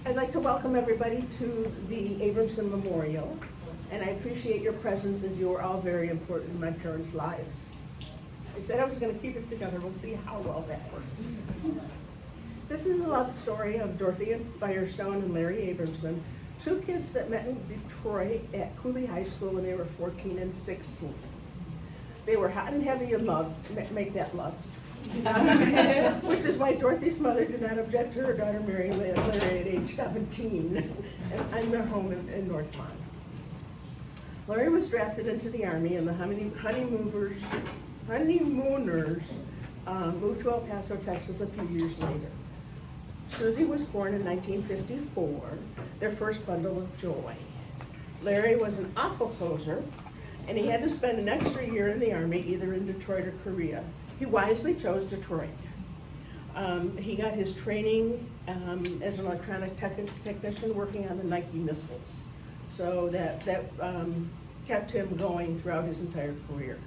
I'd like to welcome everybody to the Abramson Memorial, and I appreciate your presence as you are all very important in my parents' lives. I said I was going to keep it together. We'll see how well that works. This is the love story of Dorothy and Firestone and Larry Abramson, two kids that met in Detroit at Cooley High School when they were 14 and 16. They were hot and heavy in love, make that lust. Which is why Dorothy's mother did not object to her daughter marrying Larry at age 17 in their home in Northmont. Larry was drafted into the Army, and the honeymooners moved to El Paso, Texas a few years later. Susie was born in 1954, their first bundle of joy. Larry was an awful soldier, and he had to spend an extra year in the Army, either in Detroit or Korea. He wisely chose Detroit. He got his training as an electronic technician working on the Nike missiles. So that kept him going throughout his entire career.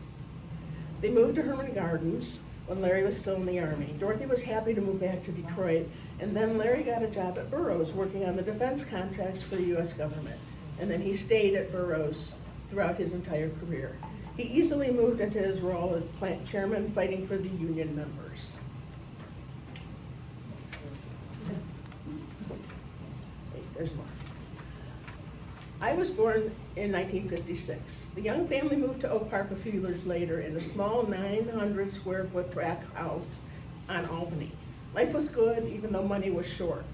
They moved to Herman Gardens when Larry was still in the Army. Dorothy was happy to move back to Detroit, and then Larry got a job at Burroughs working on the defense contracts for the U.S. government. And then he stayed at Burroughs throughout his entire career. He easily moved into his role as plant chairman, fighting for the union members. Wait, there's more. I was born in 1956. The young family moved to Oak Park a few years later in a small 900 square foot tract house on Albany. Life was good, even though money was short.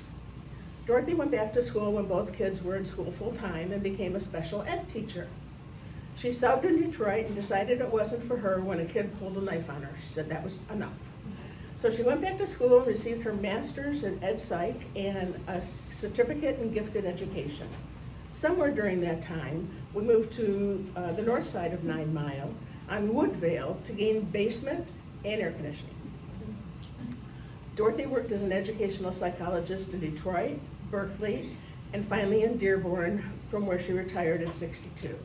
Dorothy went back to school when both kids were in school full time and became a special ed teacher. She subbed in Detroit and decided it wasn't for her when a kid pulled a knife on her. She said that was enough. So she went back to school and received her master's in Ed Psych and a certificate in gifted education. Somewhere during that time, we moved to the north side of 9 Mile on Woodvale to gain basement and air conditioning. Dorothy worked as an educational psychologist in Detroit, Berkeley, and finally in Dearborn, from where she retired at 62.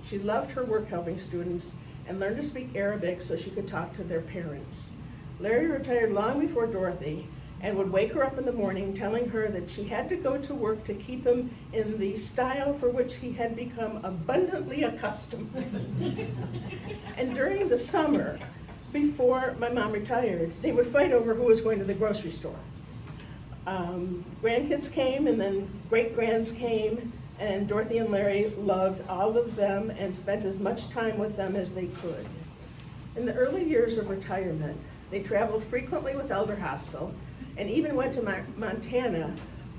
She loved her work helping students and learned to speak Arabic so she could talk to their parents. Larry retired long before Dorothy and would wake her up in the morning telling her that she had to go to work to keep him in the style for which he had become abundantly accustomed. And during the summer, before my mom retired, they would fight over who was going to the grocery store. Grandkids came, and then great-grands came, and Dorothy and Larry loved all of them and spent as much time with them as they could. In the early years of retirement, they traveled frequently with Elder Hostel and even went to Montana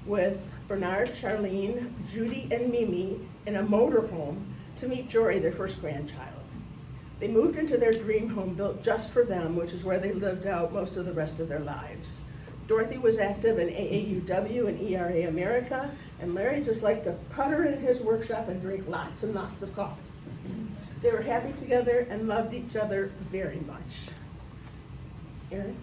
with Bernard, Charlene, Judy, and Mimi in a motorhome to meet Jory, their first grandchild. They moved into their dream home built just for them, which is where they lived out most of the rest of their lives. Dorothy was active in AAUW and ERA America, and Larry just liked to putter in his workshop and drink lots and lots of coffee. They were happy together and loved each other very much. Erin?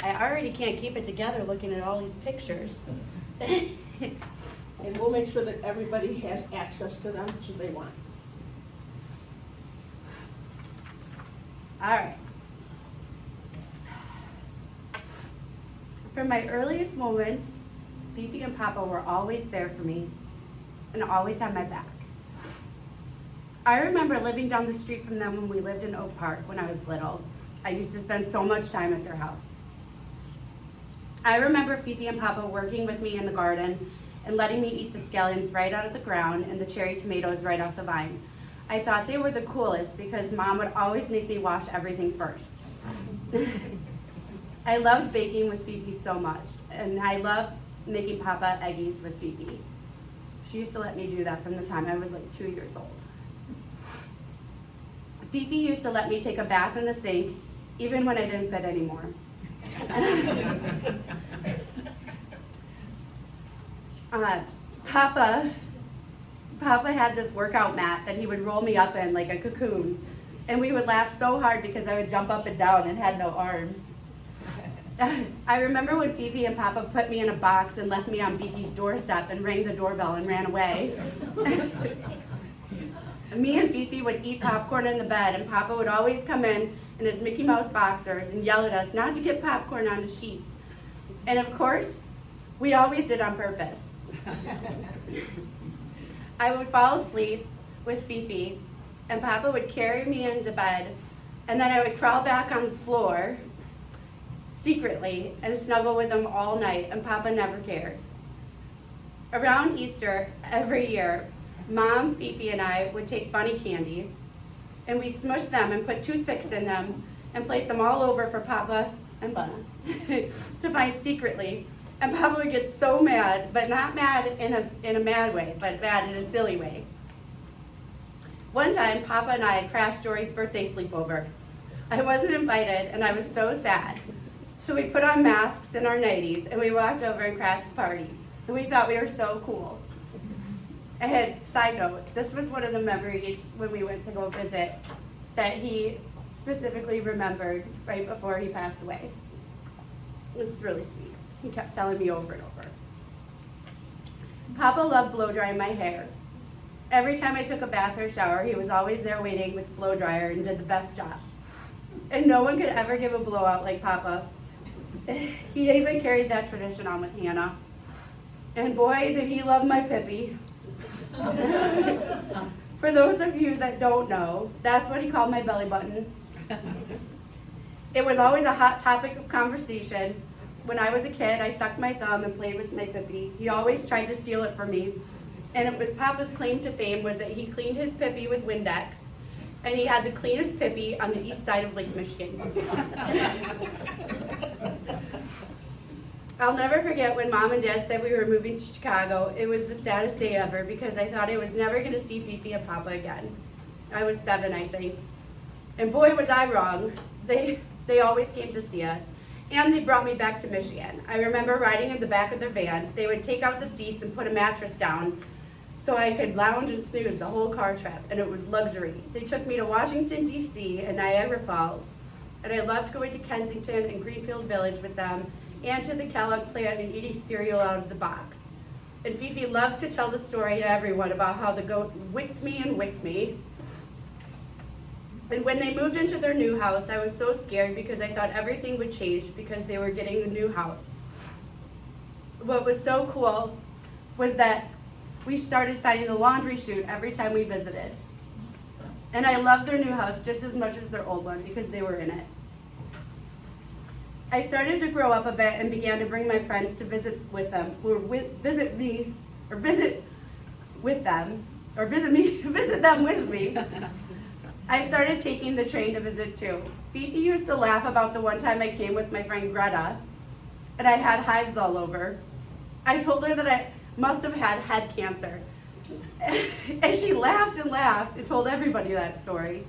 I already can't keep it together looking at all these pictures. And we'll make sure that everybody has access to them should they want. All right. From my earliest moments, Fifi and Papa were always there for me and always had my back. I remember living down the street from them when we lived in Oak Park when I was little. I used to spend so much time at their house. I remember Fifi and Papa working with me in the garden and letting me eat the scallions right out of the ground and the cherry tomatoes right off the vine. I thought they were the coolest because Mom would always make me wash everything first. I loved baking with Fifi so much, and I loved making Papa eggies with Fifi. She used to let me do that from the time I was like 2 years old. Fifi used to let me take a bath in the sink, even when I didn't fit anymore. Papa had this workout mat that he would roll me up in like a cocoon, and we would laugh so hard because I would jump up and down and had no arms. I remember when Fifi and Papa put me in a box and left me on Beaky's doorstep and rang the doorbell and ran away. Me and Fifi would eat popcorn in the bed, and Papa would always come in his Mickey Mouse boxers and yell at us not to get popcorn on the sheets. And of course, we always did on purpose. I would fall asleep with Fifi, and Papa would carry me into bed, and then I would crawl back on the floor secretly and snuggle with him all night, and Papa never cared. Around Easter every year, Mom, Fifi, and I would take bunny candies, and we smushed them and put toothpicks in them and place them all over for Papa and Bunna to find secretly. And Papa would get so mad, but not mad in a mad way, but mad in a silly way. One time, Papa and I crashed Dory's birthday sleepover. I wasn't invited, and I was so sad. So we put on masks and our nighties, and we walked over and crashed the party. And we thought we were so cool. And side note, this was one of the memories when we went to go visit that he specifically remembered right before he passed away. It was really sweet. He kept telling me over and over. Papa loved blow drying my hair. Every time I took a bath or shower, he was always there waiting with the blow dryer and did the best job. And no one could ever give a blowout like Papa. He even carried that tradition on with Hannah. And boy, did he love my Pippi. For those of you that don't know, that's what he called my belly button. It was always a hot topic of conversation. When I was a kid, I stuck my thumb and played with my Pippi. He always tried to steal it from me. And Papa's claim to fame was that he cleaned his Pippi with Windex, and he had the cleanest Pippi on the east side of Lake Michigan. I'll never forget when Mom and Dad said we were moving to Chicago. It was the saddest day ever because I thought I was never going to see Fifi and Papa again. I was 7, I think. And boy, was I wrong. They always came to see us. And they brought me back to Michigan. I remember riding in the back of their van. They would take out the seats and put a mattress down so I could lounge and snooze the whole car trip, and it was luxury. They took me to Washington, D.C. and Niagara Falls, and I loved going to Kensington and Greenfield Village with them, and to the Kellogg plant and eating cereal out of the box. And Fifi loved to tell the story to everyone about how the goat wicked me and wicked me. And when they moved into their new house, I was so scared because I thought everything would change because they were getting a new house. What was so cool was that we started signing the laundry chute every time we visited. And I loved their new house just as much as their old one because they were in it. I started to grow up a bit and began to bring my friends to visit with them, visit them with me. I started taking the train to visit too. Fifi used to laugh about the one time I came with my friend Greta, and I had hives all over. I told her that I must have had head cancer. And she laughed and laughed and told everybody that story.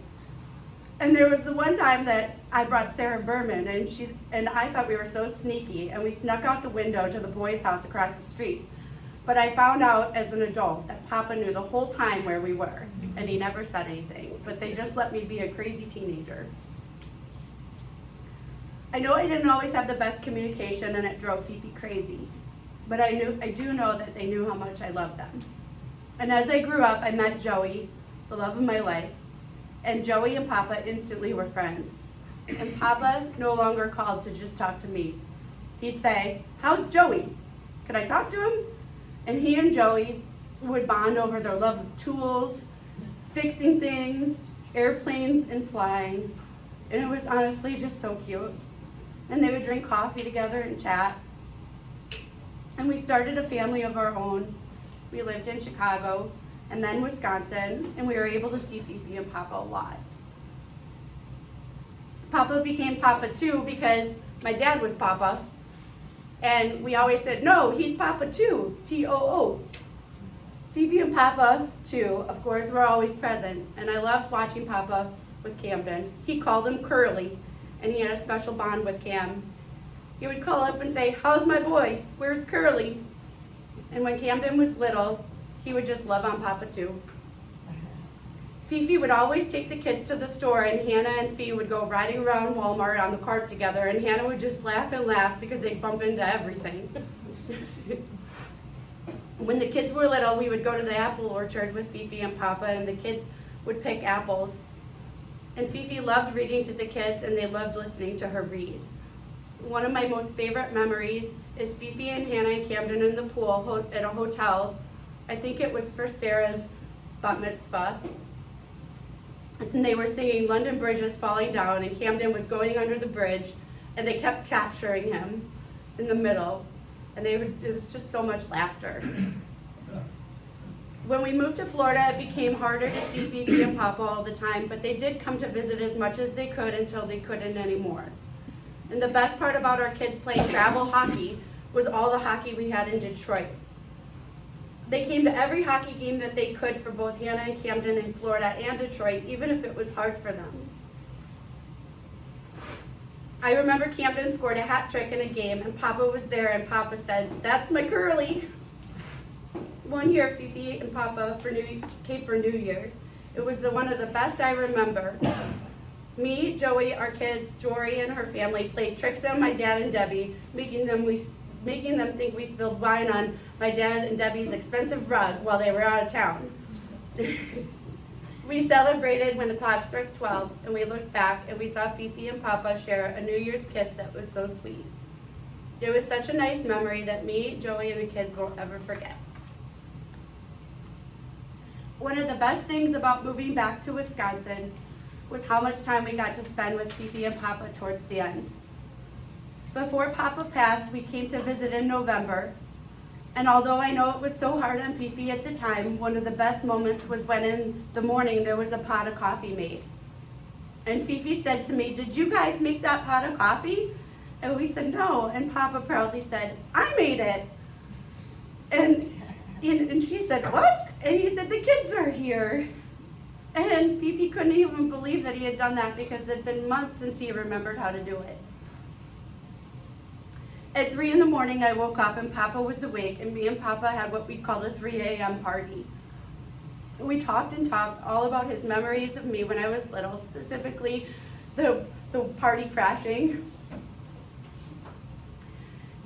And there was the one time that I brought Sarah Berman, and I thought we were so sneaky, and we snuck out the window to the boys' house across the street. But I found out as an adult that Papa knew the whole time where we were, and he never said anything, but they just let me be a crazy teenager. I know I didn't always have the best communication, and it drove Fifi crazy, but I do know that they knew how much I loved them. And as I grew up, I met Joey, the love of my life, and Joey and Papa instantly were friends. And Papa no longer called to just talk to me. He'd say, "How's Joey? Could I talk to him?" And he and Joey would bond over their love of tools, fixing things, airplanes, and flying. And it was honestly just so cute. And they would drink coffee together and chat. And we started a family of our own. We lived in Chicago and then Wisconsin, and we were able to see Fifi and Papa a lot. Papa became Papa too because my dad was Papa. And we always said, "No, he's Papa too, T-O-O. Fifi and Papa too, of course, were always present. And I loved watching Papa with Camden. He called him Curly, and he had a special bond with Cam. He would call up and say, "How's my boy? Where's Curly?" And when Camden was little, he would just love on Papa too. Fifi would always take the kids to the store, and Hannah and Fee would go riding around Walmart on the cart together, and Hannah would just laugh and laugh because they'd bump into everything. When the kids were little, we would go to the apple orchard with Fifi and Papa, and the kids would pick apples. And Fifi loved reading to the kids, and they loved listening to her read. One of my most favorite memories is Fifi and Hannah and Camden in the pool at a hotel. I think it was for Sarah's bat mitzvah. And they were singing London Bridge is Falling Down, and Camden was going under the bridge, and they kept capturing him in the middle. And it was just so much laughter. When we moved to Florida, it became harder to see Fifi and Papa all the time, but they did come to visit as much as they could until they couldn't anymore. And the best part about our kids playing travel hockey was all the hockey we had in Detroit. They came to every hockey game that they could for both Hannah and Camden in Florida and Detroit, even if it was hard for them. I remember Camden scored a hat trick in a game, and Papa was there, and Papa said, "That's my girlie." One year, Fifi and Papa came for New Year's. It was one of the best I remember. Me, Joey, our kids, Jory, and her family played tricks on my dad and Debbie, making them think we spilled wine on my dad and Debbie's expensive rug while they were out of town. We celebrated when the clock struck 12, and we looked back and we saw Fifi and Papa share a New Year's kiss that was so sweet. It was such a nice memory that me, Joey, and the kids won't ever forget. One of the best things about moving back to Wisconsin was how much time we got to spend with Fifi and Papa towards the end. Before Papa passed, we came to visit in November, and although I know it was so hard on Fifi at the time, one of the best moments was when in the morning there was a pot of coffee made. And Fifi said to me, "Did you guys make that pot of coffee?" And we said, "No," and Papa proudly said, "I made it." And she said, "What?" And he said, "The kids are here." And Fifi couldn't even believe that he had done that because it had been months since he remembered how to do it. At 3 in the morning, I woke up and Papa was awake, and me and Papa had what we called a 3 a.m. party. We talked and talked all about his memories of me when I was little, specifically the party crashing,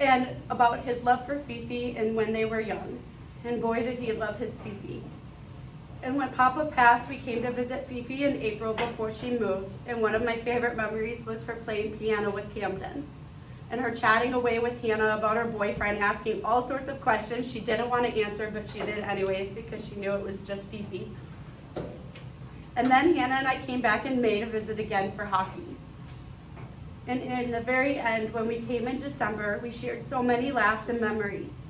and about his love for Fifi and when they were young. And boy, did he love his Fifi. And when Papa passed, we came to visit Fifi in April before she moved, and one of my favorite memories was her playing piano with Camden, and her chatting away with Hannah about her boyfriend, asking all sorts of questions she didn't want to answer, but she did anyways because she knew it was just Fifi. And then Hannah and I came back in May to visit again for hockey. And in the very end, when we came in December, we shared so many laughs and memories.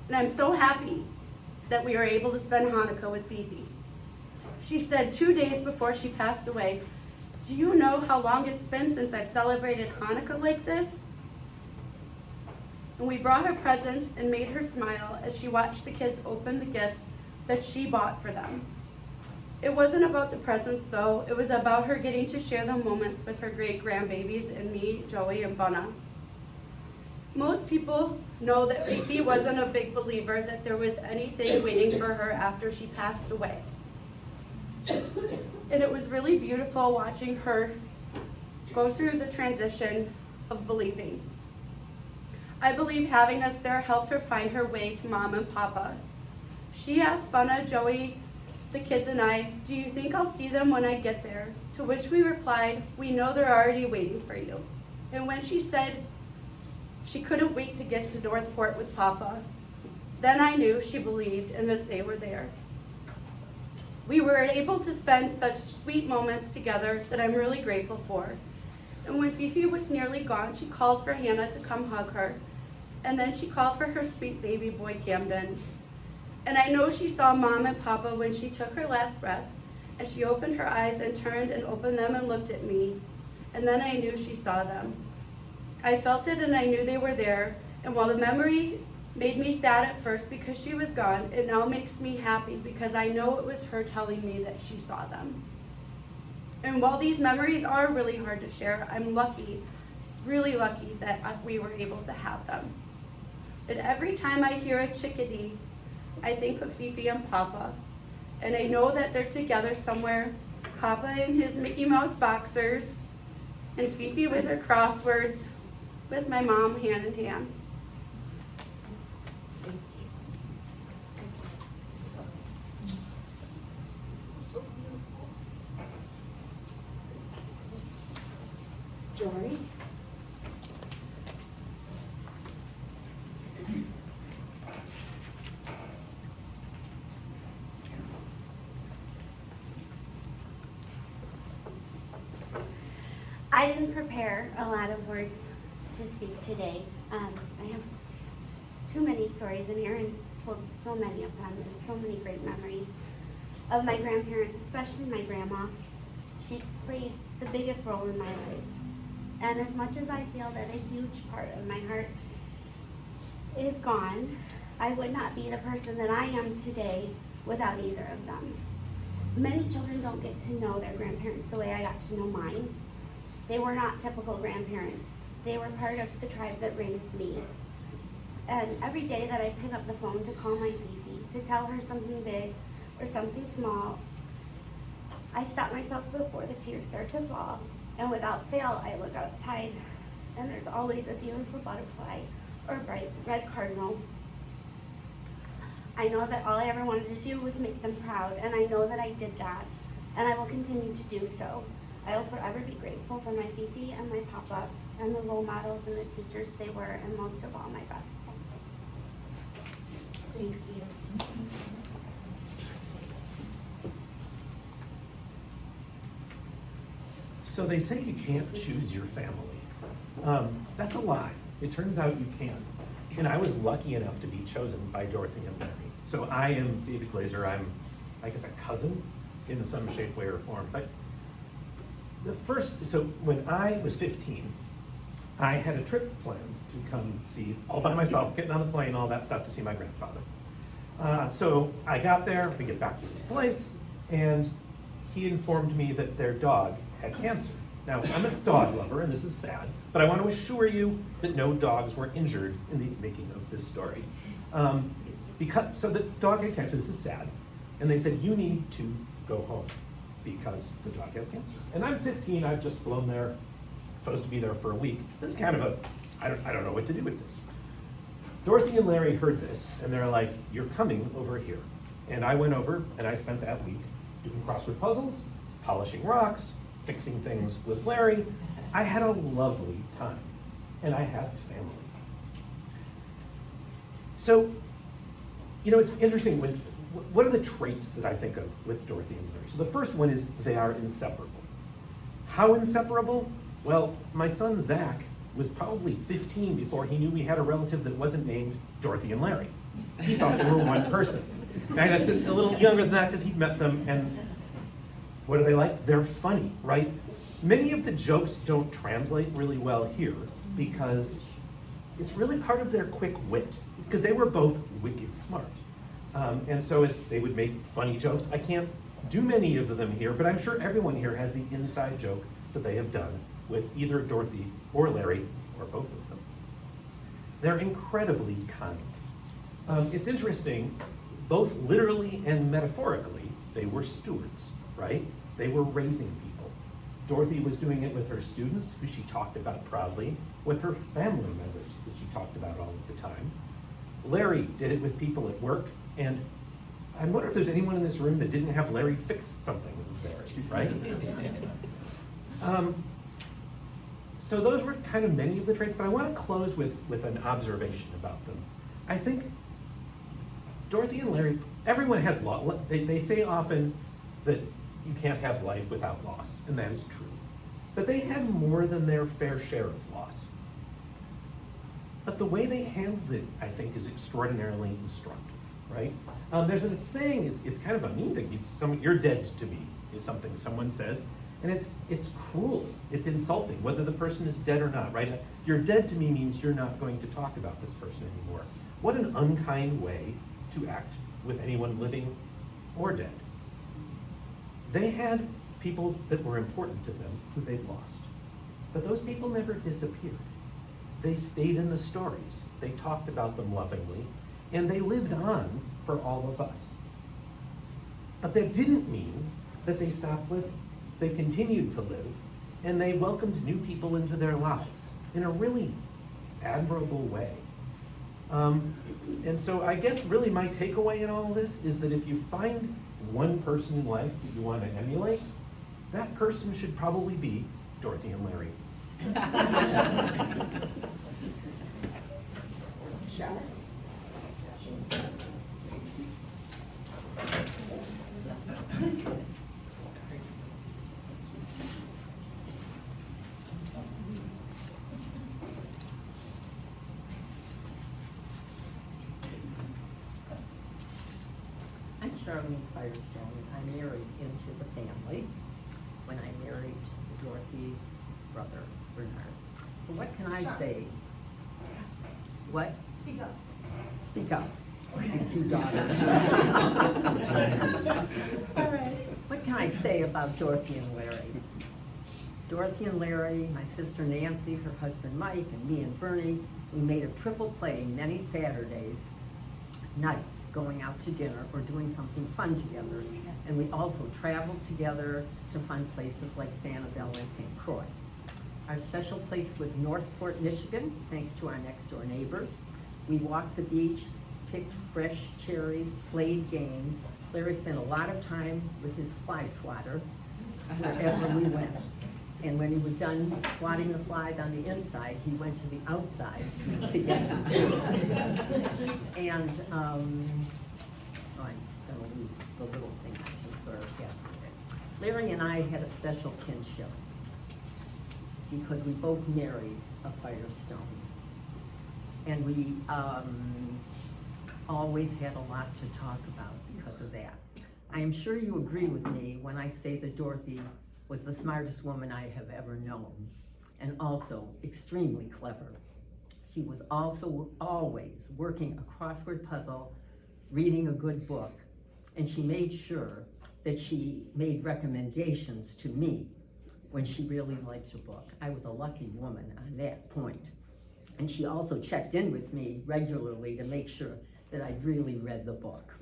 And I'm so happy that we were able to spend Hanukkah with Fifi. She said 2 days before she passed away, "Do you know how long it's been since I've celebrated Hanukkah like this?" And we brought her presents and made her smile as she watched the kids open the gifts that she bought for them. It wasn't about the presents though, it was about her getting to share the moments with her great grandbabies and me, Joey, and Bunna. Most people know that Fifi wasn't a big believer that there was anything waiting for her after she passed away. And it was really beautiful watching her go through the transition of believing. I believe having us there helped her find her way to Mom and Papa. She asked Bunna, Joey, the kids, and I, "Do you think I'll see them when I get there?" To which we replied, "We know they're already waiting for you." And when she said she couldn't wait to get to Northport with Papa, then I knew she believed and that they were there. We were able to spend such sweet moments together that I'm really grateful for. And when Fifi was nearly gone, she called for Hannah to come hug her. And then she called for her sweet baby boy, Camden. And I know she saw Mom and Papa when she took her last breath, and she opened her eyes and turned and opened them and looked at me. And then I knew she saw them. I felt it and I knew they were there. And while the memory made me sad at first because she was gone, it now makes me happy because I know it was her telling me that she saw them. And while these memories are really hard to share, I'm lucky, really lucky that we were able to have them. And every time I hear a chickadee, I think of Fifi and Papa. And I know that they're together somewhere, Papa in his Mickey Mouse boxers, and Fifi with her crosswords, with my mom hand in hand. Thank you. So beautiful. Joy. I didn't prepare a lot of words to speak today. I have too many stories, and Aaron told so many of them, and so many great memories of my grandparents, especially my grandma. She played the biggest role in my life. And as much as I feel that a huge part of my heart is gone, I would not be the person that I am today without either of them. Many children don't get to know their grandparents the way I got to know mine. They were not typical grandparents. They were part of the tribe that raised me. And every day that I pick up the phone to call my Fifi, to tell her something big or something small, I stop myself before the tears start to fall. And without fail, I look outside, and there's always a beautiful butterfly or a bright red cardinal. I know that all I ever wanted to do was make them proud, and I know that I did that, and I will continue to do so. I will forever be grateful for my Fifi and my Papa, and the role models and the teachers they were, and most of all, my best friends. Thank you. So they say you can't choose your family. That's a lie. It turns out you can. And I was lucky enough to be chosen by Dorothy and Larry. So I am David Glazer. I'm, I guess, a cousin in some shape, way, or form. But so when I was 15, I had a trip planned to come see, all by myself, getting on the plane, all that stuff, to see my grandfather. So I got there, we get back to this place, and he informed me that their dog had cancer. Now, I'm a dog lover, and this is sad, but I want to assure you that no dogs were injured in the making of this story. So the dog had cancer, this is sad, and they said, you need to go home because the dog has cancer. And I'm 15, I've just flown there, supposed to be there for a week. This is kind of I don't know what to do with this. Dorothy and Larry heard this, and they're like, you're coming over here. And I went over, and I spent that week doing crossword puzzles, polishing rocks, fixing things with Larry. I had a lovely time, and I had family. So, it's interesting, what are the traits that I think of with Dorothy and Larry? So the first one is they are inseparable. How inseparable? Well, my son Zach was probably 15 before he knew we had a relative that wasn't named Dorothy and Larry. He thought they were one person. And that's a little younger than that because he met them, and what are they like? They're funny, right? Many of the jokes don't translate really well here because it's really part of their quick wit, because they were both wicked smart. And so as they would make funny jokes, I can't do many of them here, but I'm sure everyone here has the inside joke that they have done with either Dorothy or Larry or both of them. They're incredibly kind. It's interesting, both literally and metaphorically, they were stewards, right? They were raising people. Dorothy was doing it with her students, who she talked about proudly, with her family members, that she talked about all of the time. Larry did it with people at work, and I wonder if there's anyone in this room that didn't have Larry fix something of theirs, right? So those were kind of many of the traits, but I want to close with an observation about them. I think Dorothy and Larry, everyone has loss. They say often that you can't have life without loss, and that is true. But they had more than their fair share of loss. But the way they handled it, I think, is extraordinarily instructive, right? There's a saying, it's kind of a mean thing. You're dead to me is something someone says, and it's cruel, it's insulting, whether the person is dead or not, right? You're dead to me means you're not going to talk about this person anymore. What an unkind way to act with anyone living or dead. They had people that were important to them who they'd lost, but those people never disappeared. They stayed in the stories, they talked about them lovingly, and they lived on for all of us. But that didn't mean that they stopped living. They continued to live, and they welcomed new people into their lives in a really admirable way. And so I guess really my takeaway in all this is that if you find one person in life that you want to emulate, that person should probably be Dorothy and Larry. Shower. I'm Charlene Firestone. I married into the family when I married Dorothy's brother, Bernard. But what can I say? What? Speak up. Speak up. And two daughters. All right. What can I say about Dorothy and Larry? Dorothy and Larry, my sister Nancy, her husband Mike, and me and Bernie, we made a triple play many Saturdays nights, going out to dinner or doing something fun together. And we also traveled together to fun places like Sanibel and St. Croix. Our special place was Northport, Michigan, thanks to our next door neighbors. We walked the beach, picked fresh cherries, played games. Larry spent a lot of time with his fly swatter wherever we went. And when he was done swatting the flies on the inside, he went to the outside to get them too. And, oh, I'm gonna lose the little thing I just sort of got. Larry and I had a special kinship because we both married a Firestone. And we always had a lot to talk about because of that. I am sure you agree with me when I say that Dorothy was the smartest woman I have ever known, and also extremely clever. She was also always working a crossword puzzle, reading a good book, and she made sure that she made recommendations to me when she really liked a book. I was a lucky woman on that point. And she also checked in with me regularly to make sure that I'd really read the book.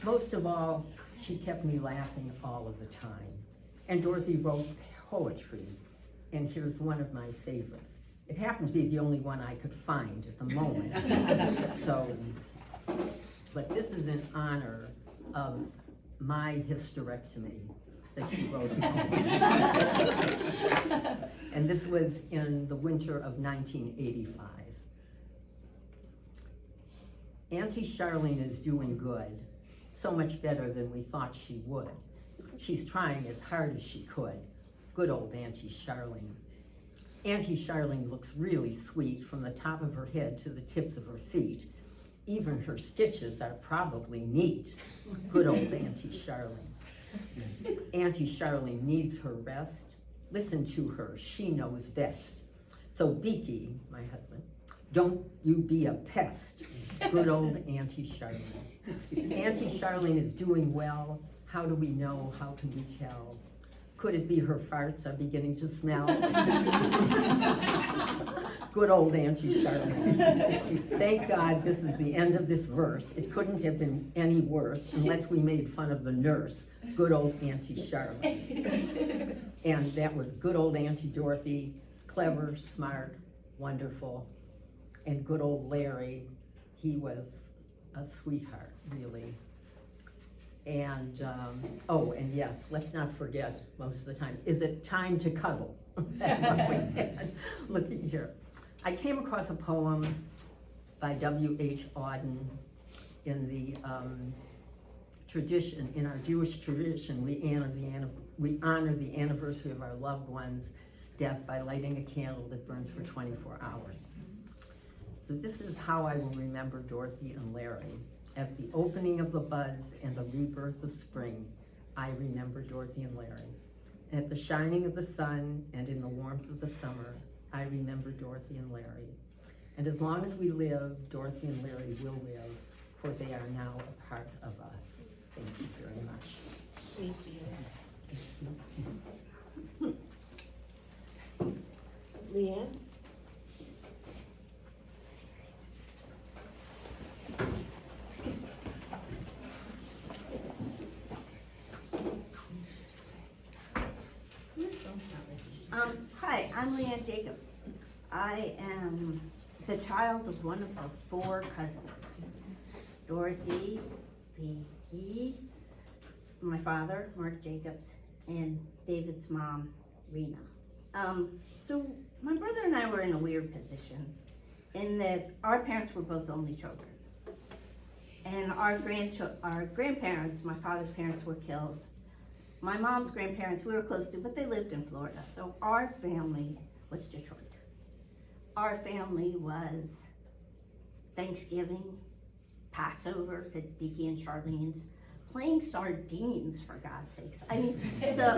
Most of all, she kept me laughing all of the time. And Dorothy wrote poetry, and here's one of my favorites. It happened to be the only one I could find at the moment. So, but this is in honor of my hysterectomy that she wrote a poem. And this was in the winter of 1985. Auntie Charlene is doing good, so much better than we thought she would. She's trying as hard as she could. Good old Auntie Charlene. Auntie Charlene looks really sweet from the top of her head to the tips of her feet. Even her stitches are probably neat. Good old Auntie Charlene. Auntie Charlene needs her rest. Listen to her, she knows best. So Beaky, my husband, don't you be a pest. Good old Auntie Charlene. Auntie Charlene is doing well. How do we know? How can we tell? Could it be her farts are beginning to smell? Good old Auntie Charlene. Thank God this is the end of this verse. It couldn't have been any worse unless we made fun of the nurse. Good old Auntie Charlene. And that was good old Auntie Dorothy, clever, smart, wonderful. And good old Larry, he was a sweetheart, really. And, oh, and yes, let's not forget, most of the time, is it time to cuddle? Looking here. I came across a poem by W.H. Auden in the tradition, in our Jewish tradition, we honor the anniversary of our loved one's death by lighting a candle that burns for 24 hours. So this is how I will remember Dorothy and Larry. At the opening of the buds and the rebirth of spring, I remember Dorothy and Larry. And at the shining of the sun and in the warmth of the summer, I remember Dorothy and Larry. And as long as we live, Dorothy and Larry will live, for they are now a part of us. Thank you very much. Thank you. Leanne? Hi, I'm Leanne Jacobs. I am the child of one of our 4 cousins. Dorothy, Beaky, my father, Mark Jacobs, and David's mom, Rena. So my brother and I were in a weird position in that our parents were both only children. And our grandparents, my father's parents, were killed. My mom's grandparents we were close to, but they lived in Florida. So our family was Detroit. Our family was Thanksgiving, Passovers at Beaky and Charlene's, playing sardines, for God's sakes. I mean, so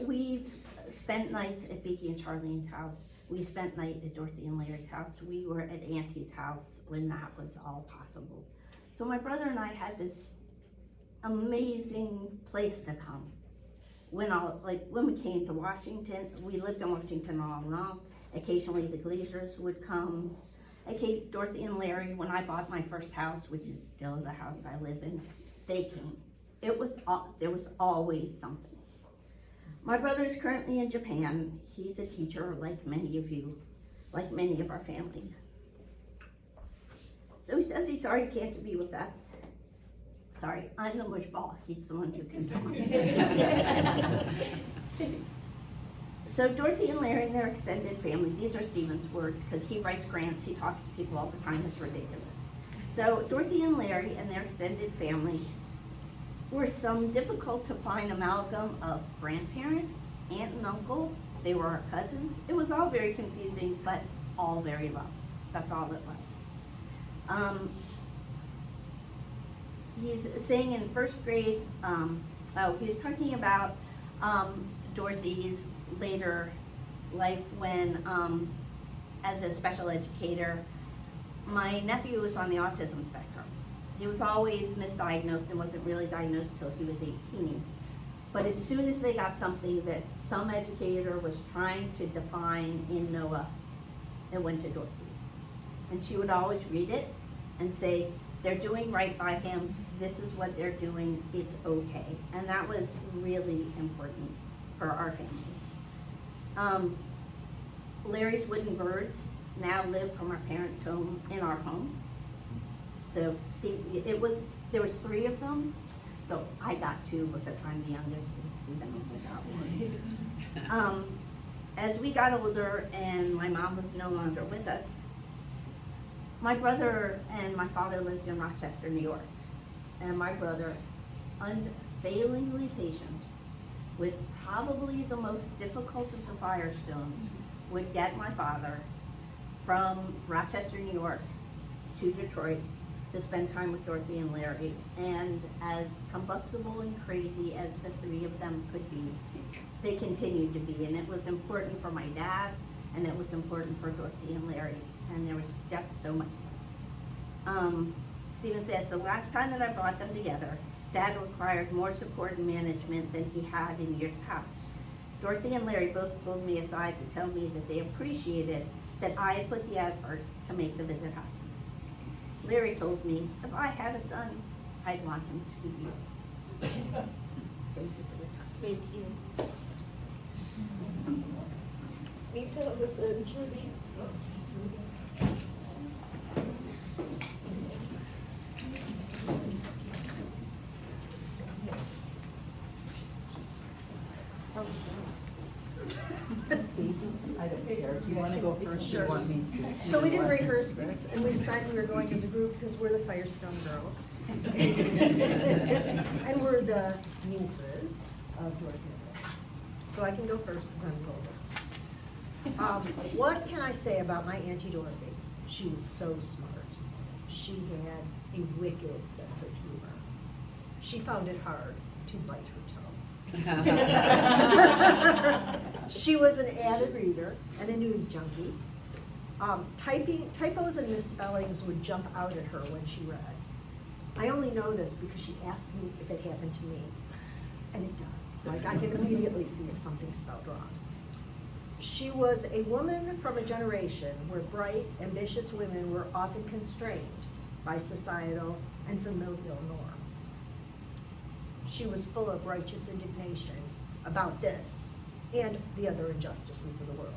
we've spent nights at Beaky and Charlene's house. We spent night at Dorothy and Larry's house. We were at Auntie's house when that was all possible. So my brother and I had this amazing place to come. When we came to Washington, we lived in Washington all along. Occasionally the Glazers would come. Dorothy and Larry, when I bought my first house, which is still the house I live in, they came. There was always something. My brother is currently in Japan. He's a teacher, like many of you, like many of our family. So he says he's sorry he can't be with us. Sorry, I'm the mushball. He's the one who can talk. So Dorothy and Larry and their extended family, these are Stephen's words because he writes grants, he talks to people all the time, it's ridiculous. So Dorothy and Larry and their extended family were some difficult to find amalgam of grandparent, aunt and uncle. They were our cousins. It was all very confusing, but all very loved. That's all it was. He's saying in first grade, he was talking about Dorothy's later life when, as a special educator, my nephew was on the autism spectrum. He was always misdiagnosed and wasn't really diagnosed till he was 18. But as soon as they got something that some educator was trying to define in Noah, it went to Dorothy. And she would always read it and say, they're doing right by him, this is what they're doing, it's okay. And that was really important for our family. Larry's wooden birds now live from our parents' home in our home. So there was 3 of them. So I got 2 because I'm the youngest and Stephen only got 1. As we got older and my mom was no longer with us, my brother and my father lived in Rochester, New York. And my brother, unfailingly patient, with probably the most difficult of the Firestones, would get my father from Rochester, New York to Detroit to spend time with Dorothy and Larry. And as combustible and crazy as the 3 of them could be, they continued to be. And it was important for my dad, and it was important for Dorothy and Larry. And there was just so much love. Stephen says, the last time that I brought them together, Dad required more support and management than he had in years past. Dorothy and Larry both pulled me aside to tell me that they appreciated that I had put the effort to make the visit happen. Larry told me, if I had a son, I'd want him to be you. Thank you for the time. Thank you. Me too, listen, Judy. I don't care. Do you want to go first or you want me to? So we didn't rehearse this, and we decided we were going as a group because we're the Firestone girls. And we're the nieces of Dorothy and Larry. So I can go first because I'm the oldest. What can I say about my Auntie Dorothy? She was so smart. She had a wicked sense of humor. She found it hard to bite her toe. She was an avid reader and a news junkie. Typos and misspellings would jump out at her when she read. I only know this because she asked me if it happened to me, and it does. Like, I can immediately see if something's spelled wrong. She was a woman from a generation where bright, ambitious women were often constrained by societal and familial norms. She was full of righteous indignation about this and the other injustices of the world.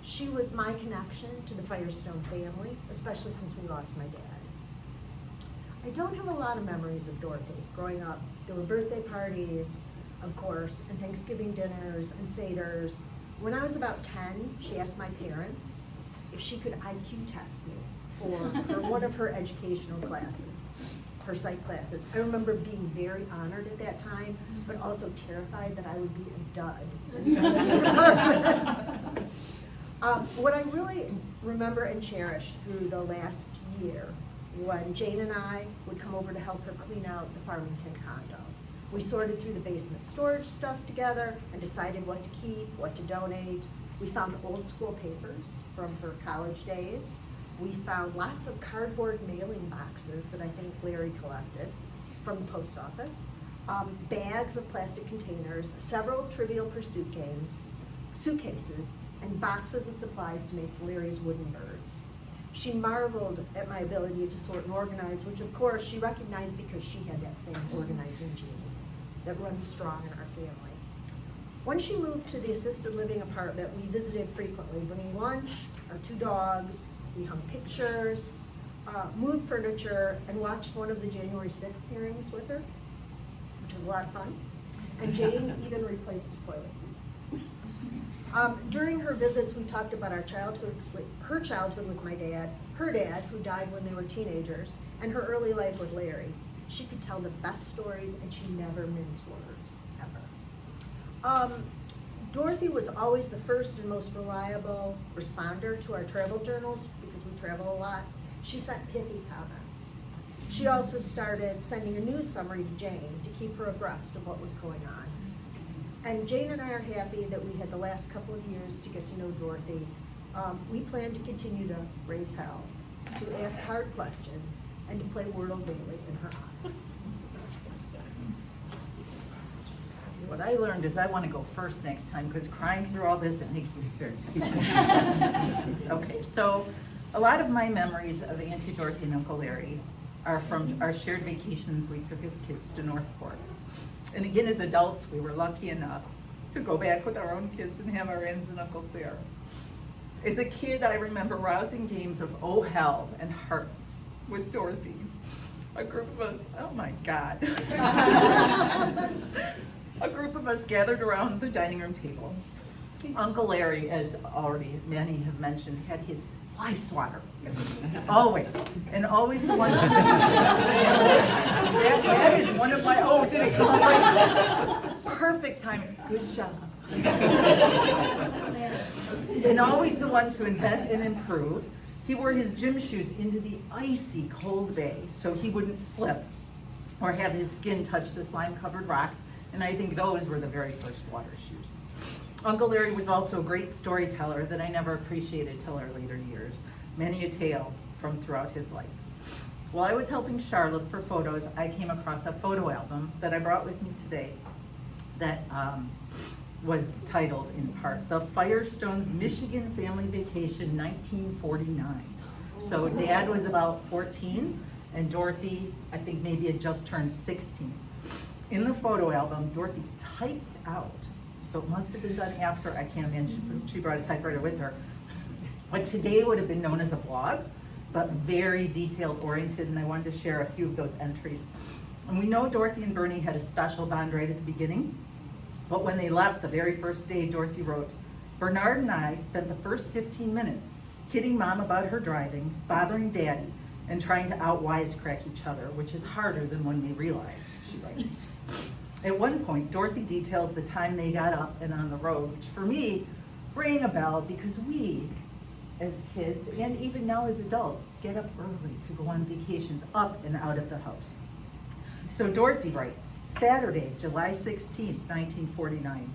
She was my connection to the Firestone family, especially since we lost my dad. I don't have a lot of memories of Dorothy. Growing up, there were birthday parties, of course, and Thanksgiving dinners and seders. When I was about 10, she asked my parents if she could IQ test me for one of her educational classes, her psych classes. I remember being very honored at that time, but also terrified that I would be a dud. What I really remember and cherish through the last year, when Jane and I would come over to help her clean out the Farmington condo. We sorted through the basement storage stuff together and decided what to keep, what to donate. We found old school papers from her college days. We found lots of cardboard mailing boxes that I think Larry collected from the post office, bags of plastic containers, several Trivial Pursuit games, suitcases, and boxes of supplies to make Larry's wooden birds. She marveled at my ability to sort and organize, which of course she recognized because she had that same organizing gene that runs strong in our family. When she moved to the assisted living apartment, we visited frequently, bringing lunch, our 2 dogs, we hung pictures, moved furniture, and watched one of the January 6th hearings with her, which was a lot of fun. And Jane even replaced the toilet seat. During her visits, we talked about her childhood with my dad, her dad, who died when they were teenagers, and her early life with Larry. She could tell the best stories, and she never minced words, ever. Dorothy was always the first and most reliable responder to our travel journals, because we travel a lot. She sent pithy comments. She also started sending a news summary to Jane to keep her abreast of what was going on. And Jane and I are happy that we had the last couple of years to get to know Dorothy. We plan to continue to raise hell, to ask hard questions, and to play Wordle daily in her honor. What I learned is I want to go first next time, because crying through all this, it makes this very difficult. Okay, so a lot of my memories of Auntie Dorothy and Uncle Larry are from our shared vacations we took as kids to Northport. And again, as adults, we were lucky enough to go back with our own kids and have our aunts and uncles there. As a kid, I remember rousing games of Oh Hell and Hearts with Dorothy. A group of us, oh my God. A group of us gathered around the dining room table. Uncle Larry, as already many have mentioned, had his fly swatter. Always. And always the one. That is one of my, oh, did it come right? Perfect timing. Good job. And always the one to invent and improve. He wore his gym shoes into the icy cold bay so he wouldn't slip or have his skin touch the slime-covered rocks. And I think those were the very first water shoes. Uncle Larry was also a great storyteller that I never appreciated till our later years. Many a tale from throughout his life. While I was helping Charlotte for photos, I came across a photo album that I brought with me today that was titled, in part, The Firestones Michigan Family Vacation 1949. So Dad was about 14, and Dorothy, I think maybe had just turned 16. In the photo album, Dorothy typed out, so it must have been done after, I can't imagine, she brought a typewriter with her, what today would have been known as a blog, but very detailed oriented, and I wanted to share a few of those entries. And we know Dorothy and Bernie had a special bond right at the beginning, but when they left the very first day, Dorothy wrote, Bernard and I spent the first 15 minutes kidding Mom about her driving, bothering Daddy, and trying to out-wisecrack each other, which is harder than when we realized, she writes. At one point, Dorothy details the time they got up and on the road, which for me rang a bell because we, as kids, and even now as adults, get up early to go on vacations up and out of the house. So Dorothy writes, Saturday, July 16th, 1949.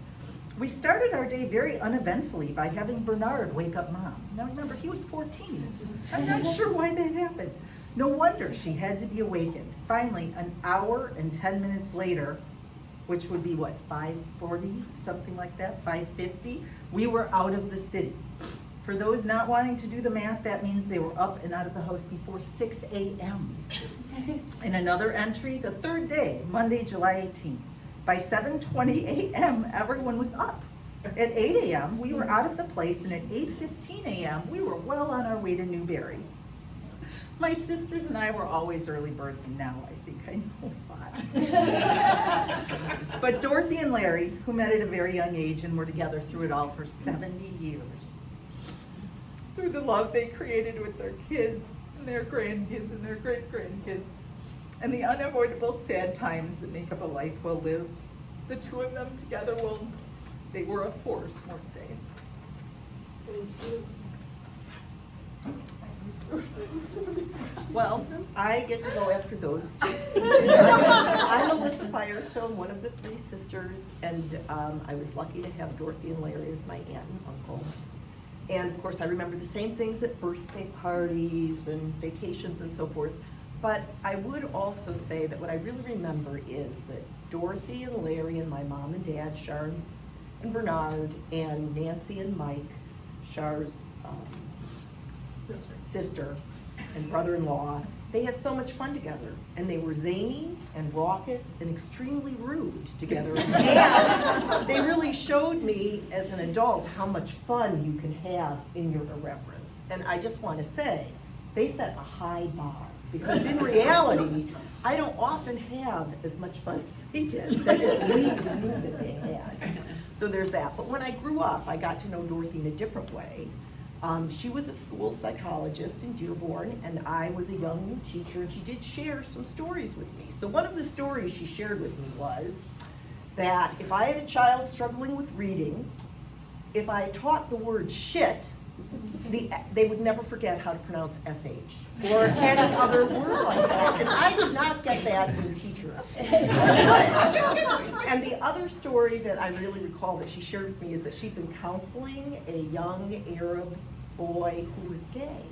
We started our day very uneventfully by having Bernard wake up Mom. Now remember, he was 14. I'm not sure why that happened. No wonder she had to be awakened. Finally, an hour and 10 minutes later, which would be what, 5:40, something like that, 5:50, we were out of the city. For those not wanting to do the math, that means they were up and out of the house before 6 a.m. In another entry, the third day, Monday, July 18th, by 7:20 a.m., everyone was up. At 8 a.m., we were out of the place, and at 8:15 a.m., we were well on our way to Newberry. My sisters and I were always early birds, and now I think I know why. But Dorothy and Larry, who met at a very young age and were together through it all for 70 years, through the love they created with their kids and their grandkids and their great-grandkids, and the unavoidable sad times that make up a life well lived, the two of them together, well, they were a force, weren't they? Well, I get to go after those two speeches. I'm Melissa Firestone, one of the three sisters, and I was lucky to have Dorothy and Larry as my aunt and uncle. And of course, I remember the same things at birthday parties and vacations and so forth. But I would also say that what I really remember is that Dorothy and Larry and my mom and dad, Sharon and Bernard, and Nancy and Mike, Char's sister and brother-in-law, they had so much fun together, and they were zany and raucous and extremely rude together. And they really showed me as an adult how much fun you can have in your irreverence. And I just want to say, they set a high bar, because in reality, I don't often have as much fun as they did. That is, we knew that they had. So there's that. But when I grew up, I got to know Dorothy in a different way. She was a school psychologist in Dearborn, and I was a young new teacher, and she did share some stories with me. So one of the stories she shared with me was that if I had a child struggling with reading, if I taught the word shit, they would never forget how to pronounce SH or any other word like that. And I did not get that in teachers. And the other story that I really recall that she shared with me is that she'd been counseling a young Arab boy who was gay.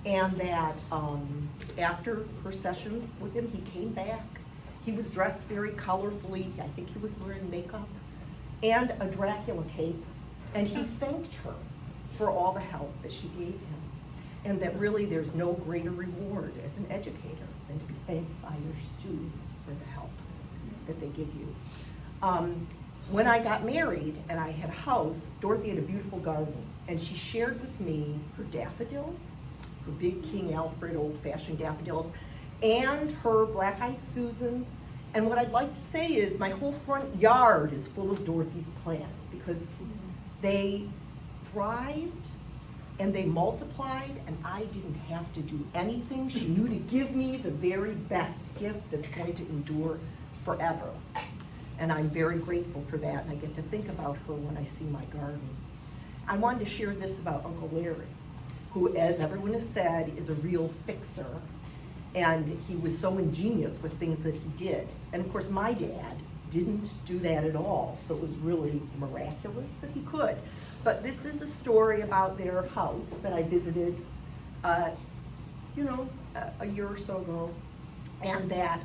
And that after her sessions with him, he came back. He was dressed very colorfully. I think he was wearing makeup and a Dracula cape. And he thanked her for all the help that she gave him. And that really there's no greater reward as an educator than to be thanked by your students for the help that they give you. When I got married and I had a house, Dorothy had a beautiful garden, and she shared with me her daffodils, her big King Alfred old-fashioned daffodils, and her black-eyed Susans. And what I'd like to say is my whole front yard is full of Dorothy's plants, because they thrived and they multiplied, and I didn't have to do anything. She knew to give me the very best gift that's going to endure forever. And I'm very grateful for that, and I get to think about her when I see my garden. I wanted to share this about Uncle Larry, who, as everyone has said, is a real fixer, and he was so ingenious with things that he did. And of course, my dad didn't do that at all, so it was really miraculous that he could. But this is a story about their house that I visited, a year or so ago, and that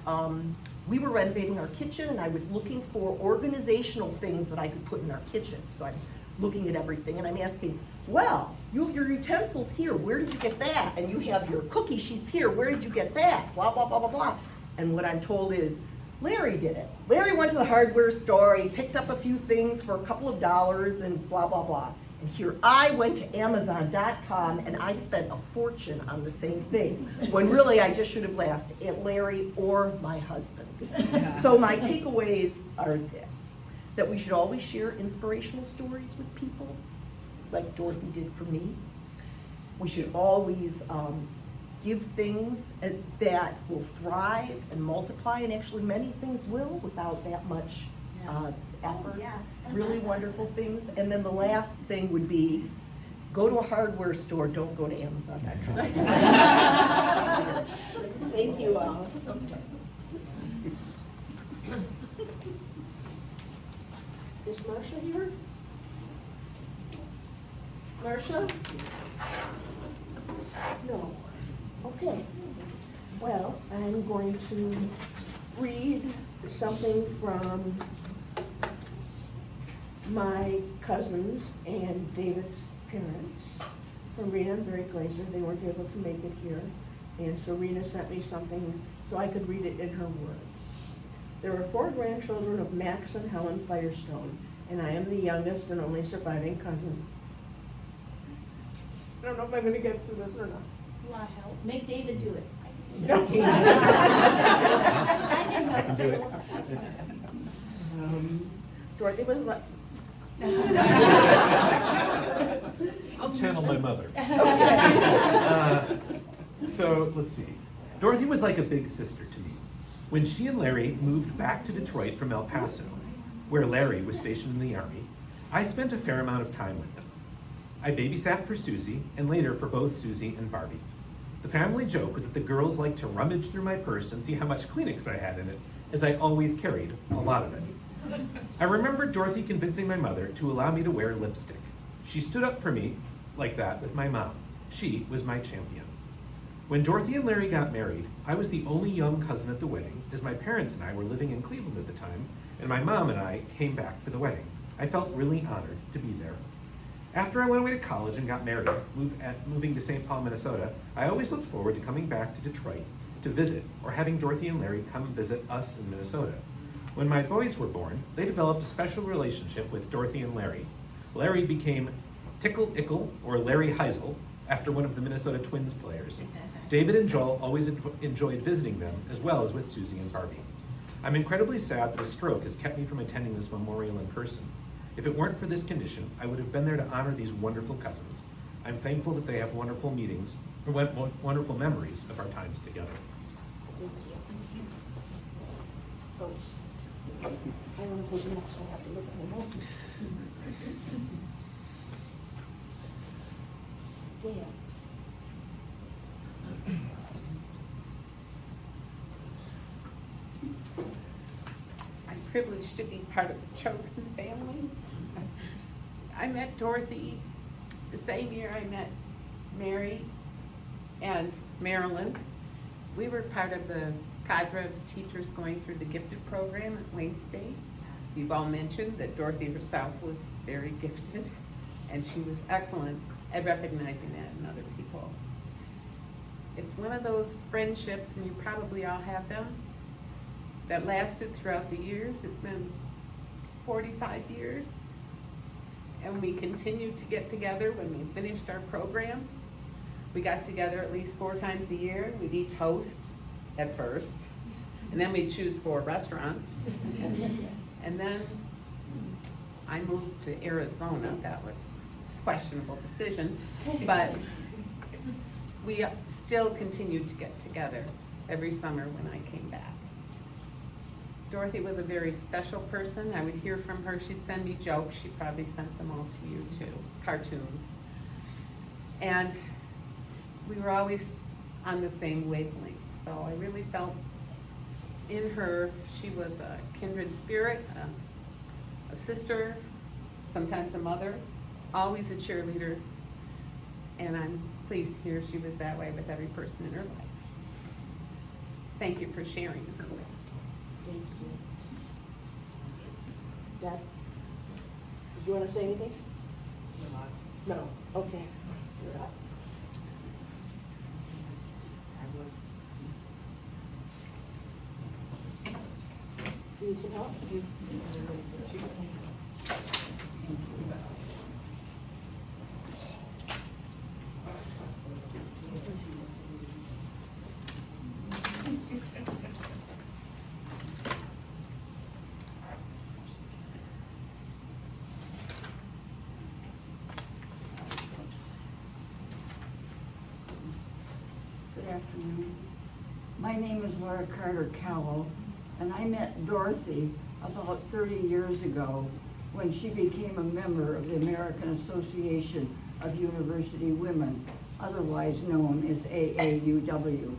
we were renovating our kitchen, and I was looking for organizational things that I could put in our kitchen. So I'm looking at everything, and I'm asking, well, you have your utensils here, where did you get that? And you have your cookie sheets here, where did you get that? Blah, blah, blah, blah, blah. And what I'm told is, Larry did it. Larry went to the hardware store, he picked up a few things for a couple of dollars and blah, blah, blah. And here I went to Amazon.com and I spent a fortune on the same thing, when really I just should have asked Aunt Larry or my husband. So my takeaways are this, that we should always share inspirational stories with people, like Dorothy did for me. We should always give things that will thrive and multiply, and actually many things will without that much effort. Really wonderful things. And then the last thing would be, go to a hardware store, don't go to Amazon.com. Thank you all. Is Marcia here? Marcia? No. Okay. Well, I'm going to read something from my cousins and David's parents, from Rena and Barry Glazer. They weren't able to make it here, and so Rena sent me something so I could read it in her words. There are 4 grandchildren of Max and Helen Firestone, and I am the youngest and only surviving cousin. I don't know if I'm going to get through this or not. You want help? Make David do it. No. I didn't know I can do it. Dorothy was like, I'll channel my mother. So let's see. Dorothy was like a big sister to me. When she and Larry moved back to Detroit from El Paso, where Larry was stationed in the Army, I spent a fair amount of time with them. I babysat for Susie and later for both Susie and Barbie. The family joke was that the girls liked to rummage through my purse and see how much Kleenex I had in it, as I always carried a lot of it. I remember Dorothy convincing my mother to allow me to wear lipstick. She stood up for me like that with my mom. She was my champion. When Dorothy and Larry got married, I was the only young cousin at the wedding, as my parents and I were living in Cleveland at the time, and my mom and I came back for the wedding. I felt really honored to be there. After I went away to college and got married, moving to St. Paul, Minnesota, I always looked forward to coming back to Detroit to visit, or having Dorothy and Larry come visit us in Minnesota. When my boys were born, they developed a special relationship with Dorothy and Larry. Larry became Tickle Ickle, or Larry Heisel, after one of the Minnesota Twins players. David and Joel always enjoyed visiting them, as well as with Susie and Barbie. I'm incredibly sad that a stroke has kept me from attending this memorial in person. If it weren't for this condition, I would have been there to honor these wonderful cousins. I'm thankful that they have wonderful meetings, or wonderful memories of our times together. thank you. Oh, I don't know who's next, I have to look at my notes. Yeah. I'm privileged to be part of the chosen family. I met Dorothy the same year I met Mary and Marilyn. We were part of the cadre of teachers going through the gifted program at Wayne State. You've all mentioned that Dorothy herself was very gifted, and she was excellent at recognizing that in other people. It's one of those friendships, and you probably all have them, that lasted throughout the years. It's been 45 years, and we continued to get together when we finished our program. We got together at least 4 times a year. We'd each host at first, and then we'd choose 4 restaurants. And then I moved to Arizona. That was a questionable decision, but we still continued to get together every summer when I came back. Dorothy was a very special person. I would hear from her. She'd send me jokes. She probably sent them all to you too, cartoons. And we were always on the same wavelength. So I really felt in her, she was a kindred spirit, a sister, sometimes a mother, always a cheerleader. And I'm pleased to hear she was that way with every person in her life. Thank you for sharing her with me. Thank you. Dad, did you want to say anything? No. Okay. You're up. Do you need some help? Good afternoon. My name is Laura Carter Callow, and I met Dorothy about 30 years ago when she became a member of the American Association of University Women, otherwise known as AAUW.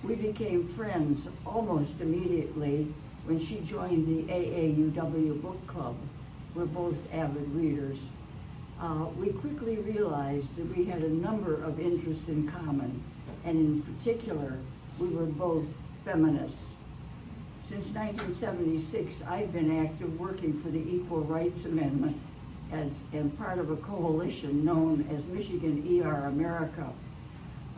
We became friends almost immediately when she joined the AAUW book club. We're both avid readers. We quickly realized that we had a number of interests in common, and in particular, we were both feminists. Since 1976, I've been active working for the Equal Rights Amendment and part of a coalition known as Michigan ER America.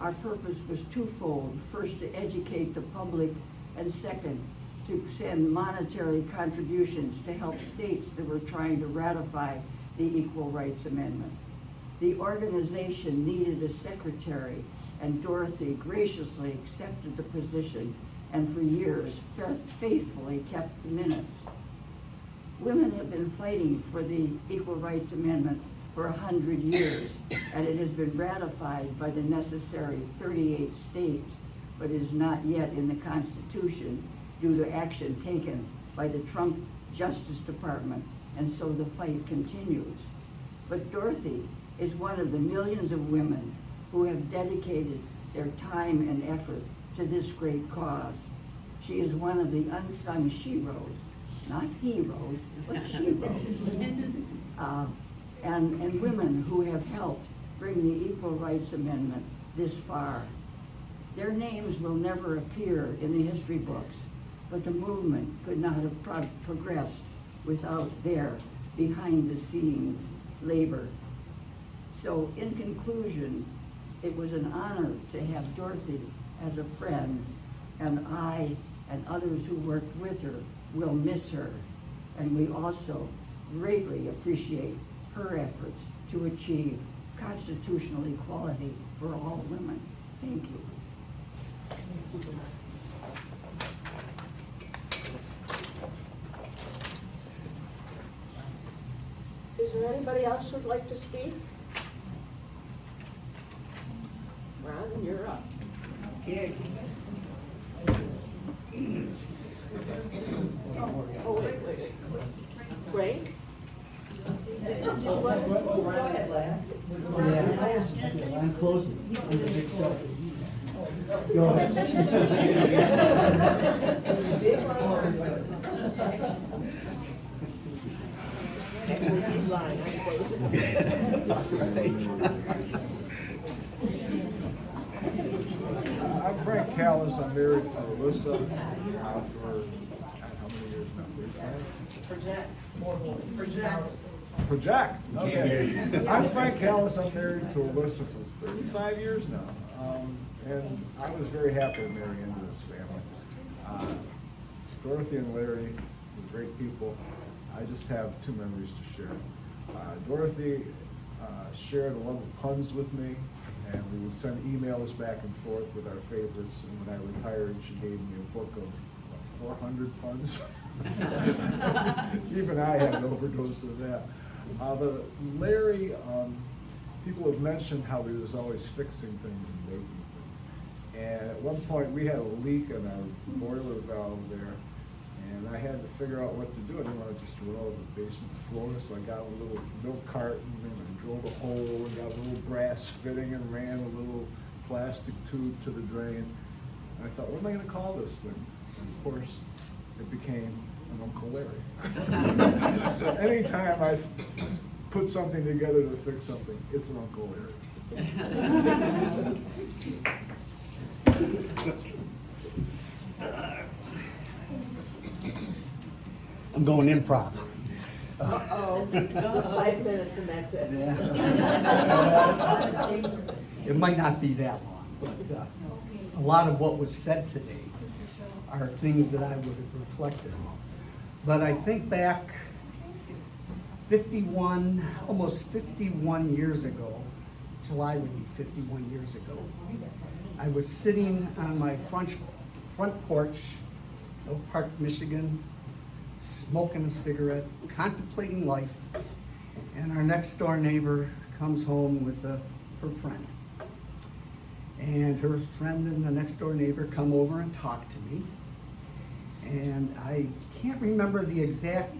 Our purpose was twofold. First, to educate the public, and second, to send monetary contributions to help states that were trying to ratify the Equal Rights Amendment. The organization needed a secretary, and Dorothy graciously accepted the position and for years faithfully kept the minutes. Women have been fighting for the Equal Rights Amendment for 100 years, and it has been ratified by the necessary 38 states, but is not yet in the Constitution due to action taken by the Trump Justice Department, and so the fight continues. But Dorothy is one of the millions of women who have dedicated their time and effort to this great cause. She is one of the unsung sheroes, not heroes, but sheroes. And women who have helped bring the Equal Rights Amendment this far. Their names will never appear in the history books, but the movement could not have progressed without their behind-the-scenes labor. So in conclusion, it was an honor to have Dorothy as a friend, and I and others who worked with her will miss her. And we also greatly appreciate her efforts to achieve constitutional equality for all women. Thank you. Is there anybody else who'd like to speak? Ron, you're up. Oh, wait. Frank? I'm closing. I'm the big selfie. Go ahead. He's lying, I'm closing. I'm Frank Callis. I'm married to Alyssa for how many years now? Project. Okay. I'm Frank Callis. I'm married to Alyssa for 35 years now. And I was very happy to marry into this family. Dorothy and Larry were great people. I just have two memories to share. Dorothy shared a love of puns with me, and we would send emails back and forth with our favorites. And when I retired, she gave me a book of 400 puns. Even I had an overdose of that. But Larry, people have mentioned how he was always fixing things and making things. And at one point, we had a leak in our boiler valve there, and I had to figure out what to do. I didn't want to just roll the basement floor, so I got a little milk carton and I drilled a hole and got a little brass fitting and ran a little plastic tube to the drain. And I thought, what am I going to call this thing? And of course, it became an Uncle Larry. So anytime I put something together to fix something, it's an Uncle Larry. I'm going improv. Uh-oh, 5 minutes and that's it. It might not be that long, but a lot of what was said today are things that I would have reflected on. But I think back 51, almost 51 years ago, July would be 51 years ago, I was sitting on my front porch, Oak Park, Michigan, smoking a cigarette, contemplating life, and our next door neighbor comes home with her friend. And her friend and the next door neighbor come over and talk to me. And I can't remember the exact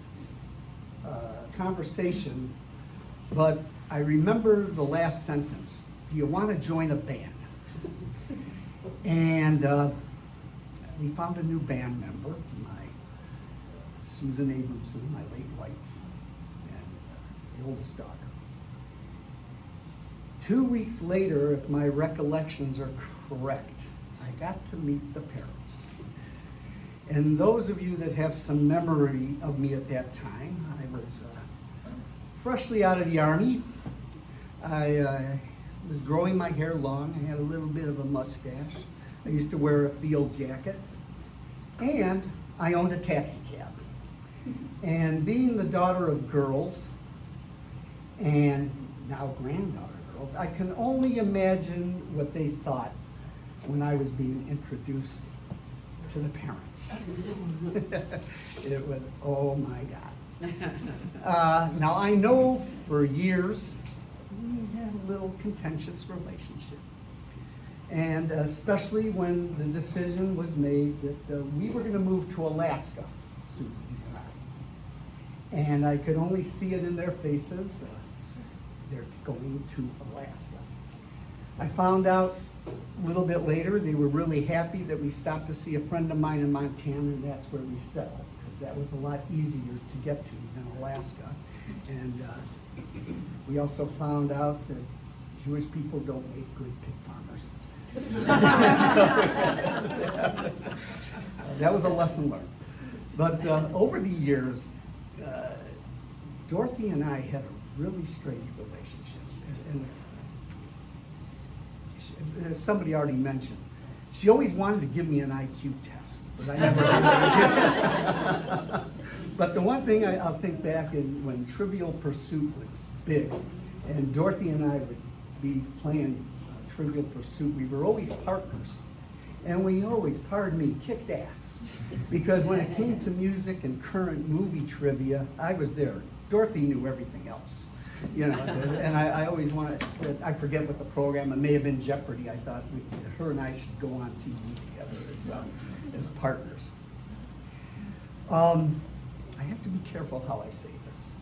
conversation, but I remember the last sentence. Do you want to join a band? And we found a new band member, Susan Abramson, my late wife, and the oldest daughter. 2 weeks later, if my recollections are correct, I got to meet the parents. And those of you that have some memory of me at that time, I was freshly out of the Army. I was growing my hair long. I had a little bit of a mustache. I used to wear a field jacket. And I owned a taxi cab. And being the daughter of girls, and now granddaughter girls. I can only imagine what they thought when I was being introduced to the parents. It was, oh my God. Now I know for years we had a little contentious relationship. And especially when the decision was made that we were gonna move to Alaska, Susan and I. And I could only see it in their faces. They're going to Alaska. I found out a little bit later they were really happy that we stopped to see a friend of mine in Montana, and that's where we settled, because that was a lot easier to get to than Alaska. And we also found out that Jewish people don't make good pig farmers. That was a lesson learned. But over the years, Dorothy and I had a really strange relationship. And as somebody already mentioned, she always wanted to give me an IQ test, but I never did. But the one thing I'll think back is when Trivial Pursuit was big, and Dorothy and I would be playing Trivial Pursuit, we were always partners. And we always, pardon me, kicked ass. Because when it came to music and current movie trivia, I was there. Dorothy knew everything else. You know, and I always wanted to say, I forget what the program, it may have been Jeopardy. I thought her and I should go on TV together as partners. I have to be careful how I say this.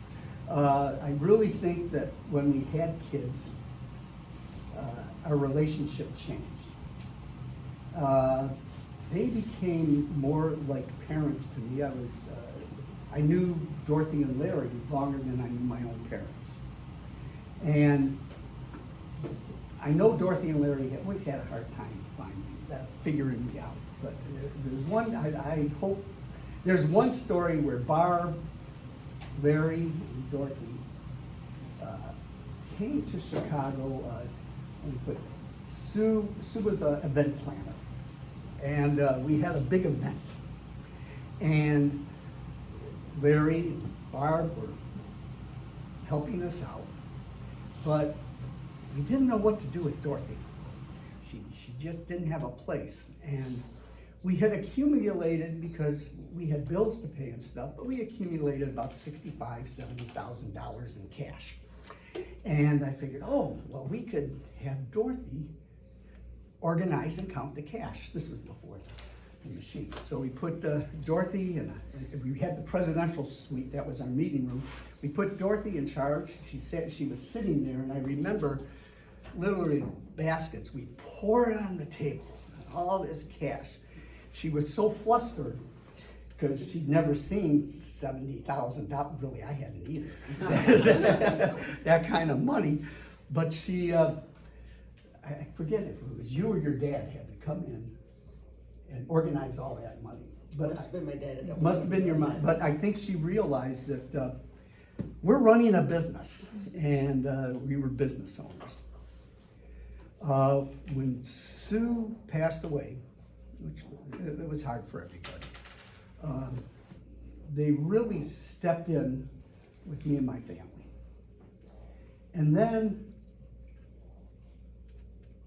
I really think that when we had kids, our relationship changed. They became more like parents to me. I knew Dorothy and Larry longer than I knew my own parents. And I know Dorothy and Larry always had a hard time figuring me out. But there's one, I hope, there's one story where Barb, Larry, and Dorothy came to Chicago. Sue was an event planner. And we had a big event. And Larry and Barb were helping us out. But we didn't know what to do with Dorothy. She just didn't have a place. And we had accumulated, because we had bills to pay and stuff, but we accumulated about $65,000, $70,000 in cash. And I figured, oh, well, we could have Dorothy organize and count the cash. This was before the machine. So we put Dorothy in we had the presidential suite, that was our meeting room. We put Dorothy in charge. She was sitting there, and I remember literally baskets. We poured on the table, all this cash. She was so flustered because she'd never seen $70,000. Really, I hadn't either. That kind of money. But she, I forget if it was you or your dad had to come in and organize all that money. But Must have been my dad. Must have been your mom. But I think she realized that we're running a business, and we were business owners. When Sue passed away, which it was hard for everybody, they really stepped in with me and my family. And then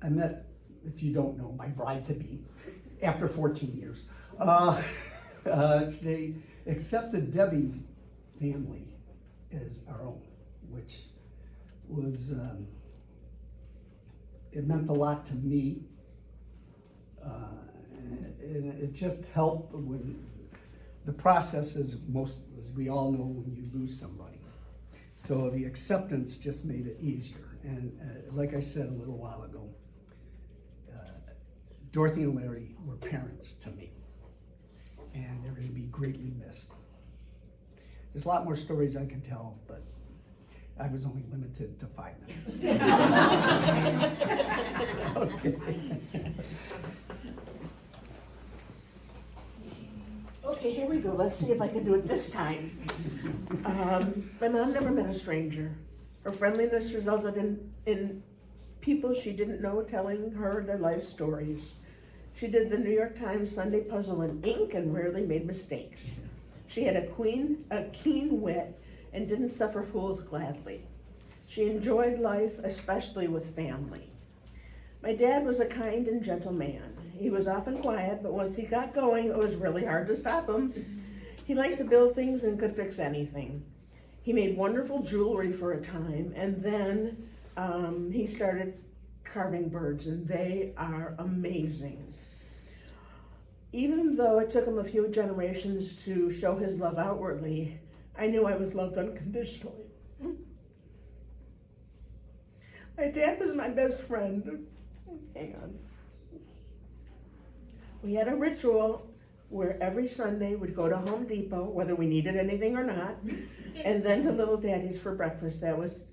I met, if you don't know, my bride-to-be after 14 years. They accepted Debbie's family as our own, which was, it meant a lot to me. And it just helped when the process is as we all know, when you lose somebody. So the acceptance just made it easier. And like I said a little while ago, Dorothy and Larry were parents to me, and they're going to be greatly missed. There's a lot more stories I can tell, but I was only limited to 5 minutes. Okay. Okay, here we go. Let's see if I can do it this time. My mom never met a stranger. Her friendliness resulted in people she didn't know telling her their life stories. She did the New York Times Sunday Puzzle in ink and rarely made mistakes. She had a keen wit and didn't suffer fools gladly. She enjoyed life, especially with family. My dad was a kind and gentle man. He was often quiet, but once he got going, it was really hard to stop him. He liked to build things and could fix anything. He made wonderful jewelry for a time, and then he started carving birds, and they are amazing. Even though it took him a few generations to show his love outwardly, I knew I was loved unconditionally. My dad was my best friend. Hang on. We had a ritual where every Sunday we'd go to Home Depot, whether we needed anything or not, and then to Little Daddy's for breakfast. That was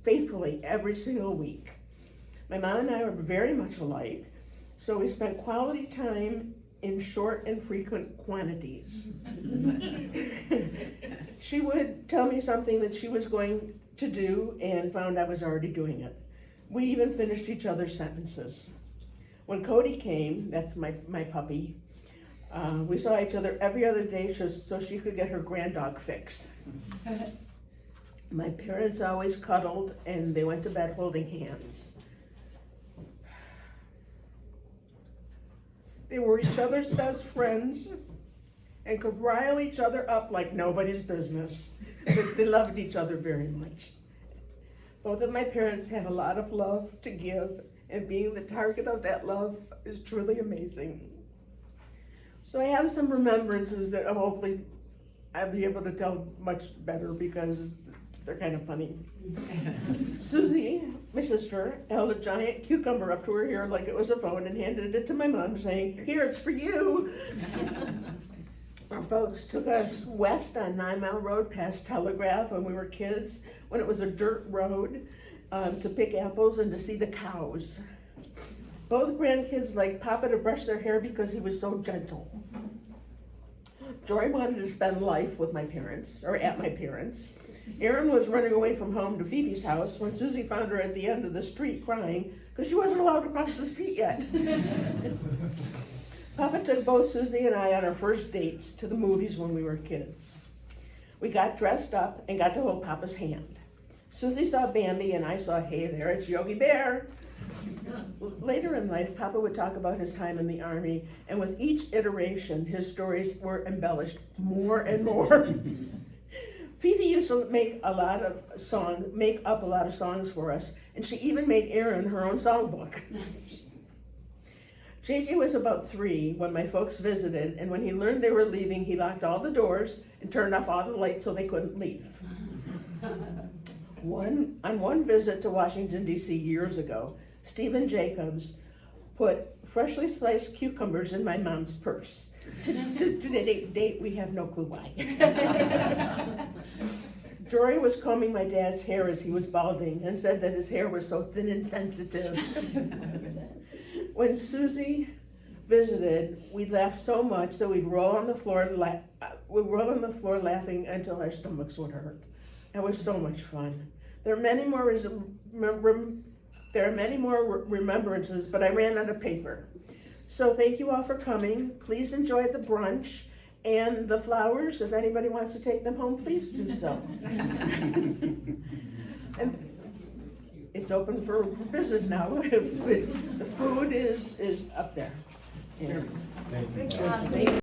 faithfully every single week. My mom and I were very much alike, so we spent quality time in short and frequent quantities. She would tell me something that she was going to do and found I was already doing it. We even finished each other's sentences. When Cody came, that's my puppy, we saw each other every other day so she could get her grand dog fix. My parents always cuddled and they went to bed holding hands. They were each other's best friends and could rile each other up like nobody's business. But they loved each other very much. Both of my parents have a lot of love to give, and being the target of that love is truly amazing. So I have some remembrances that hopefully I'll be able to tell much better because they're kind of funny. Susie, my sister, held a giant cucumber up to her ear like it was a phone and handed it to my mom saying, "Here, it's for you." Our folks took us west on 9 Mile Road past Telegraph when we were kids, when it was a dirt road, to pick apples and to see the cows. Both grandkids liked Papa to brush their hair because he was so gentle. Jory wanted to spend life with my parents, or at my parents'. Erin was running away from home to Phoebe's house when Susie found her at the end of the street crying because she wasn't allowed to cross the street yet. Papa took both Susie and I on our first dates to the movies when we were kids. We got dressed up and got to hold Papa's hand. Susie saw Bambi and I saw, "Hey there, it's Yogi Bear." Later in life, Papa would talk about his time in the Army, and with each iteration, his stories were embellished more and more. Phoebe used to make up a lot of songs for us, and she even made Erin her own songbook. JJ was about 3 when my folks visited, and when he learned they were leaving, he locked all the doors and turned off all the lights so they couldn't leave. On one visit to Washington, D.C. years ago, Stephen Jacobs put freshly sliced cucumbers in my mom's purse. To date, we have no clue why. Jory was combing my dad's hair as he was balding and said that his hair was so thin and sensitive. When Susie visited, we'd laugh so much that we'd roll on the floor laughing until our stomachs would hurt. It was so much fun. There are many more remembrances, but I ran out of paper. So thank you all for coming. Please enjoy the brunch and the flowers. If anybody wants to take them home, please do so. And it's open for business now. The food is up there. Yeah. Thank you. Thank you.